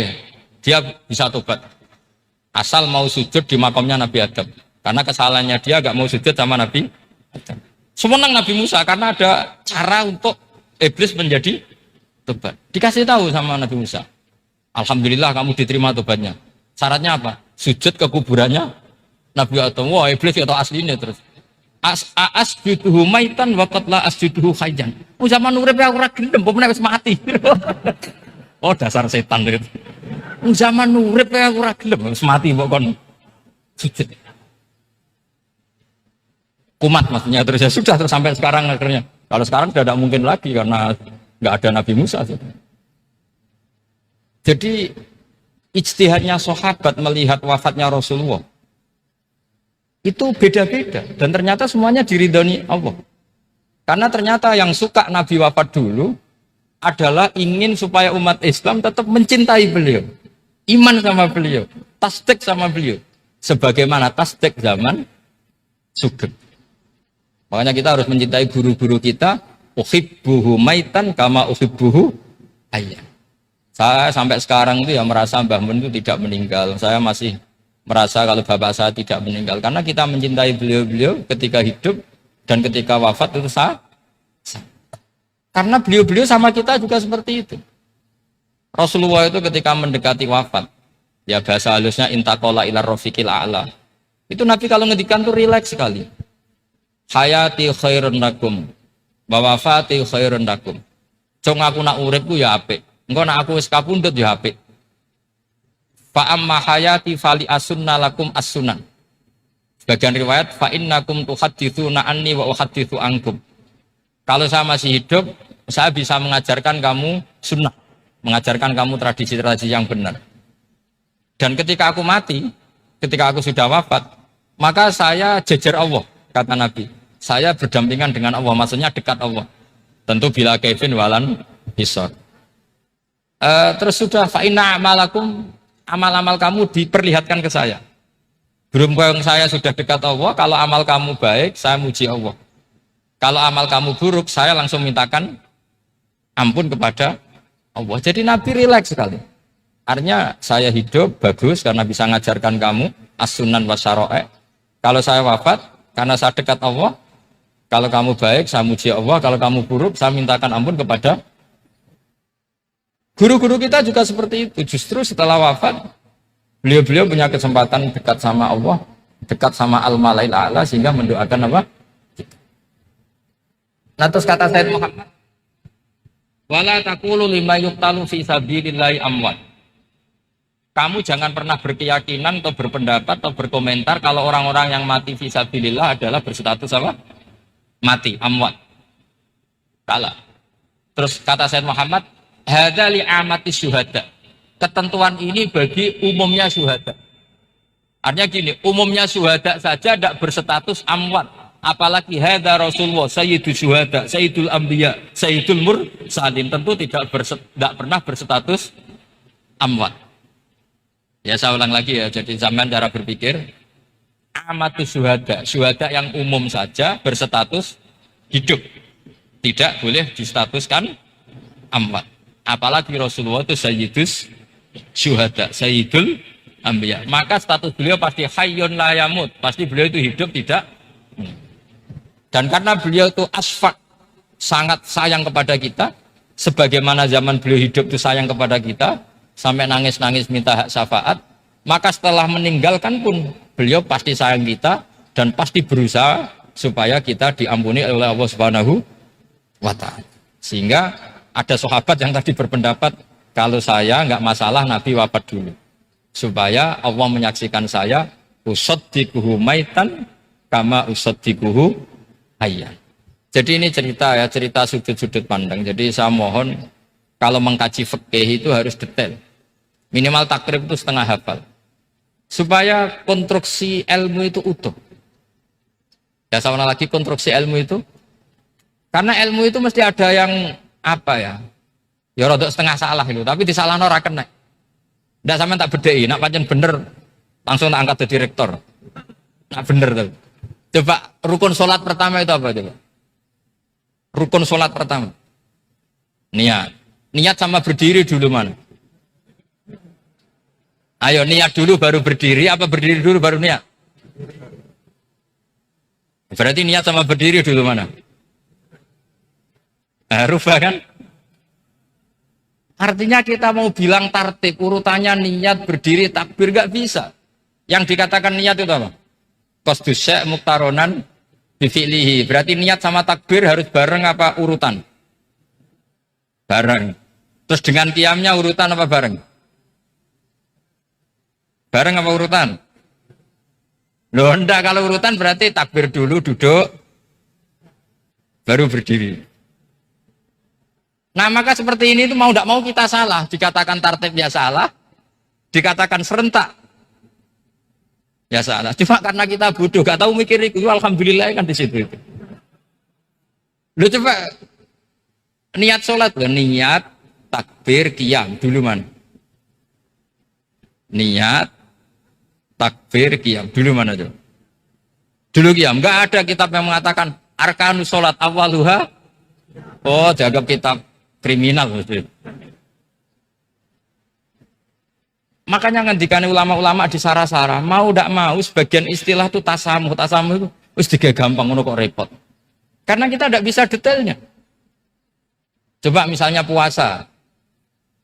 A: Dia bisa tobat asal mau sujud di makamnya Nabi Adam, karena kesalahannya dia gak mau sujud sama Nabi Adam. Semenang Nabi Musa karena ada cara untuk iblis menjadi tobat. Dikasih tahu sama Nabi Musa, alhamdulillah kamu diterima tobatnya. Syaratnya apa? Sujud ke kuburannya Nabi Adam. Wah, iblis atau aslinya terus asjuduhu maitan wa qad la asjuduhu hayyan. Zaman urip aku ora gelem, pomene wis mati. Oh, dasar setan itu. Zaman urip ya aku ora gelem wis mati kok kon sujud. Kumat maksudnya terus ya sudah terus sampai sekarang akhirnya. Kalau sekarang sudah tidak mungkin lagi karena nggak ada Nabi Musa. Jadi ijtihadnya sahabat melihat wafatnya Rasulullah itu beda-beda dan ternyata semuanya diridhoni Allah. Karena ternyata yang suka Nabi wafat dulu adalah ingin supaya umat Islam tetap mencintai beliau. Iman sama beliau, tasdik sama beliau, sebagaimana tasdik zaman sugeng. Makanya kita harus mencintai guru-guru kita. Uhibbuhu maitan kama uhibbuhu hayyan. Saya sampai sekarang itu ya merasa Mbah Mun itu tidak meninggal. Saya masih merasa kalau bapak saya tidak meninggal karena kita mencintai beliau-beliau ketika hidup dan ketika wafat itu sah. Karena beliau-beliau sama kita juga seperti itu. Rasulullah itu ketika mendekati wafat, ya bahasa halusnya intaqala ila rafiqil a'la. Itu Nabi kalau ngedikan tuh rileks sekali. Hayati khairun lakum wa wafati khairun lakum. Jong aku nak uripku ya apik. Engko nak aku wis kapundhut ya apik. Fa amma hayati fali asunna lakum as-sunan. Sebagian riwayat fa innakum tuhadditsuna anni wa uhadditsu ankum. Kalau saya masih hidup, saya bisa mengajarkan kamu sunnah, mengajarkan kamu tradisi-tradisi yang benar. Dan ketika aku mati, ketika aku sudah wafat, maka saya jejer Allah, kata Nabi. Saya berdampingan dengan Allah, maksudnya dekat Allah. Tentu bila Kevin walan hisor. Terus sudah fa'inna amalakum, amal-amal kamu diperlihatkan ke saya. Berhubung saya sudah dekat Allah, kalau amal kamu baik, saya muji Allah. Kalau amal kamu buruk, saya langsung mintakan ampun kepada Allah. Jadi Nabi rileks sekali. Artinya saya hidup bagus karena bisa ngajarkan kamu as-sunan wa syara'i'. Kalau saya wafat karena saya dekat Allah. Kalau kamu baik, saya muji Allah. Kalau kamu buruk, saya mintakan ampun kepada guru-guru kita juga seperti itu. Justru setelah wafat, beliau-beliau punya kesempatan dekat sama Allah, dekat sama al-malail a'la, sehingga mendoakan apa? Nah terus kata Sayyid Muhammad, wala taqulu lima yuqtalu fi sabilillahi amwat. Kamu jangan pernah berkeyakinan atau berpendapat atau berkomentar kalau orang-orang yang mati fi sabilillah adalah berstatus apa? Mati, amwat. Kalah. Terus kata Sayyid Muhammad, hadza li amati syuhada. Ketentuan ini bagi umumnya syuhada. Artinya gini, umumnya syuhada saja tidak berstatus amwat. Apalagi hadza Rasulullah, sayyidul syuhada, sayyidul anbiya, sayyidul mursalin, tentu tidak pernah berstatus amwat. Ya saya ulang lagi ya, jadi zaman cara berpikir amatus syuhada, syuhada yang umum saja berstatus hidup, tidak boleh distatuskan amwat. Apalagi Rasulullah itu sayyidus syuhada, sayyidul anbiya, maka status beliau pasti hayyun la yamut, pasti beliau itu hidup tidak. Dan karena beliau itu asfaq, sangat sayang kepada kita, sebagaimana zaman beliau hidup itu sayang kepada kita, sampai nangis-nangis minta hak syafaat, maka setelah meninggalkan pun beliau pasti sayang kita dan pasti berusaha supaya kita diampuni oleh Allah Subhanahu wa ta'ala. Sehingga ada sahabat yang tadi berpendapat kalau saya nggak masalah Nabi wafat dulu, supaya Allah menyaksikan saya usaddiquhu maitan kama usaddiquhu hayyan. Jadi ini cerita ya, cerita sudut-sudut pandang. Jadi saya mohon kalau mengkaji fikih itu harus detail. Minimal takrib itu setengah hafal. Supaya konstruksi ilmu itu utuh. Ya sama lagi konstruksi ilmu itu. Karena ilmu itu mesti ada yang apa ya? Ya rodok setengah salah itu, tapi disalahno ora kena. Ndak sampean tak bedheki, nak pancen bener langsung tak angkat jadi rektor. Nak bener tuh. Coba rukun sholat pertama itu apa coba? Rukun sholat pertama. Niat. Niat sama berdiri dulu mana? Ayo niat dulu baru berdiri, apa berdiri dulu baru niat? Berarti niat sama berdiri dulu mana? Rubah kan? Artinya kita mau bilang tartib, urutannya niat, berdiri, takbir, gak bisa. Yang dikatakan niat itu apa? Qasdus syai' muktaronan bifi'lihi. Berarti niat sama takbir harus bareng apa urutan? Bareng. Terus dengan qiyamnya urutan apa bareng? Bareng apa urutan? Loh enggak, kalau urutan berarti takbir dulu, duduk, baru berdiri. Nah maka seperti ini itu mau tidak mau kita salah. Dikatakan tartibnya salah, dikatakan serentak ya salah. Cuma karena kita bodoh, gak tahu mikir itu, alhamdulillah kan di situ itu. Lu coba niat sholat, niat takbir qiyam dulu mana? Niat takbir qiyam dulu mana tuh? Dulu qiyam. Enggak ada kitab yang mengatakan arkanus sholat awaluha. Oh, jaga kitab kriminal maksudnya. Makanya ngendikane ulama-ulama di sarah-sarah, mau tidak mau sebagian istilah itu tasamuh itu wis gampang ngono kok repot. Karena kita tidak bisa detailnya. Coba misalnya puasa.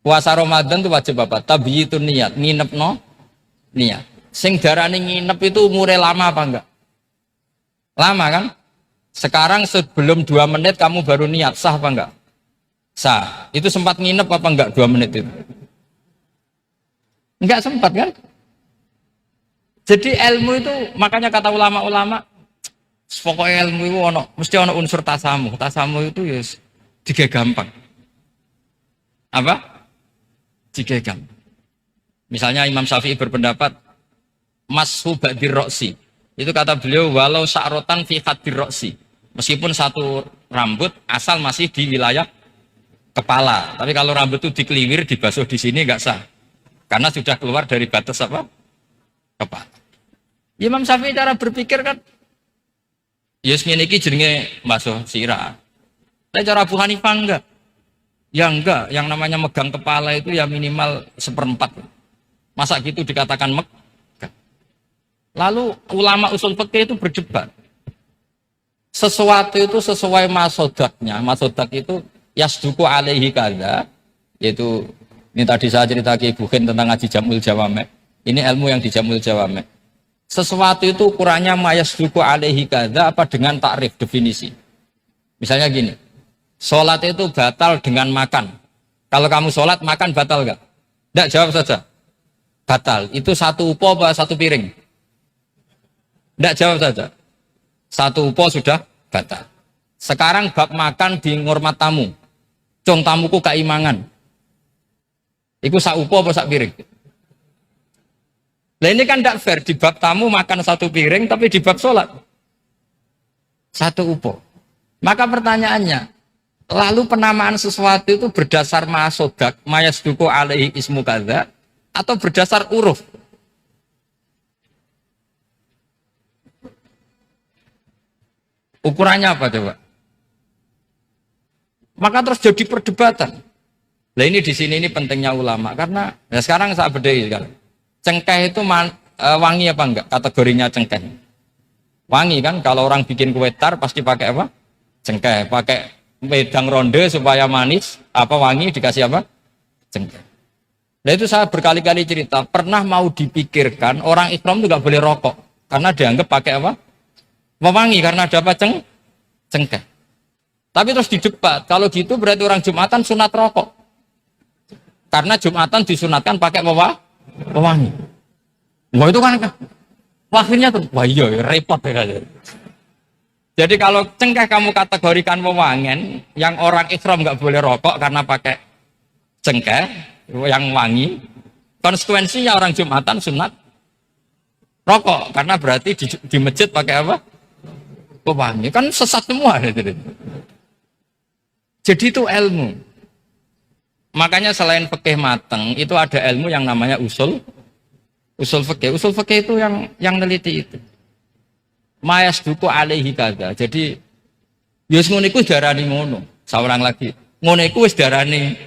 A: Puasa Ramadan itu wajib apa? Tabyitun niat, nginep no niat. Sing darane nginep itu umure lama apa enggak? Lama kan? Sekarang sebelum 2 menit kamu baru niat, sah apa enggak? Sah. Itu sempat nginep apa enggak 2 menit itu? Enggak sempat kan? Jadi ilmu itu, makanya kata ulama-ulama, pokoknya ilmu itu mesti ono unsur tasamuh. Tasamuh itu ya tiga gampang. Apa? Tiga gampang. Misalnya Imam Syafi'i berpendapat mashu ba'dir roksi. Itu kata beliau walau sa'rotan fi khadir roksi. Meskipun satu rambut asal masih di wilayah kepala. Tapi kalau rambut itu dikeliwir, dibasuh di sini nggak sah. Karena sudah keluar dari batas apa? Kepala. Imam Syafi'i cara berpikir kan, yes ngene iki jenenge basuh sirah. Tapi cara Abu Hanifah enggak. Ya enggak, yang namanya megang kepala itu ya minimal 1/4. Masa gitu dikatakan megah. Lalu ulama usul fikih itu berdebat. Sesuatu itu sesuai masodaknya. Masodak itu yasduku alaihi kada. Yaitu, ini tadi saya cerita ke Ibu Khin tentang ngaji Jamul Jawame. Ini ilmu yang di Jamul Jawame. Sesuatu itu ukurannya mayasduku alaihi kada apa dengan takrif, definisi. Misalnya gini, sholat itu batal dengan makan. Kalau kamu sholat, makan batal gak? Tidak, jawab saja. Batal. Itu satu upo apa satu piring? Tidak, jawab saja. Satu upo sudah batal. Sekarang bab makan di ngurmat tamu. Cung tamuku keimangan. Iku sak upo apa sak piring? Nah ini kan tidak fair. Di bab tamu makan satu piring, tapi di bab sholat satu upo. Maka pertanyaannya, lalu penamaan sesuatu itu berdasar masodak, mayasduku alaihi ismu kadza, atau berdasar uruf? Ukurannya apa coba? Maka terus jadi perdebatan. Nah ini di sini ini pentingnya ulama karena ya sekarang saya bedai sekarang. Cengkeh itu wangi apa enggak? Kategorinya cengkeh. Wangi kan? Kalau orang bikin kue tar pasti pakai apa? Cengkeh. Pakai wedang ronde supaya manis. Apa wangi dikasih apa? Cengkeh. Nah itu saya berkali-kali cerita. Pernah mau dipikirkan orang Islam itu nggak boleh rokok karena dianggap pakai apa? Mewangi karena ada apa? Cengkeh. Tapi terus didebat. Kalau gitu berarti orang Jumatan sunat rokok. Karena Jumatan disunatkan pakai pewangi. Wah itu kan akhirnya tuh, wah iya repot ya. Jadi kalau cengkeh kamu kategorikan pewangen, yang orang Islam nggak boleh rokok karena pakai cengkeh yang wangi. Konsekuensinya orang Jumatan sunat rokok karena berarti di masjid pakai apa? Pewangi. Kan sesat semua. Jadi itu ilmu. Makanya selain fikih mateng itu ada ilmu yang namanya usul fikih. Usul fikih itu yang neliti itu. Mayasduku alaihi kada. Jadi yus ngono iku darani ngono. Saurang lagi. Ngono iku wis darani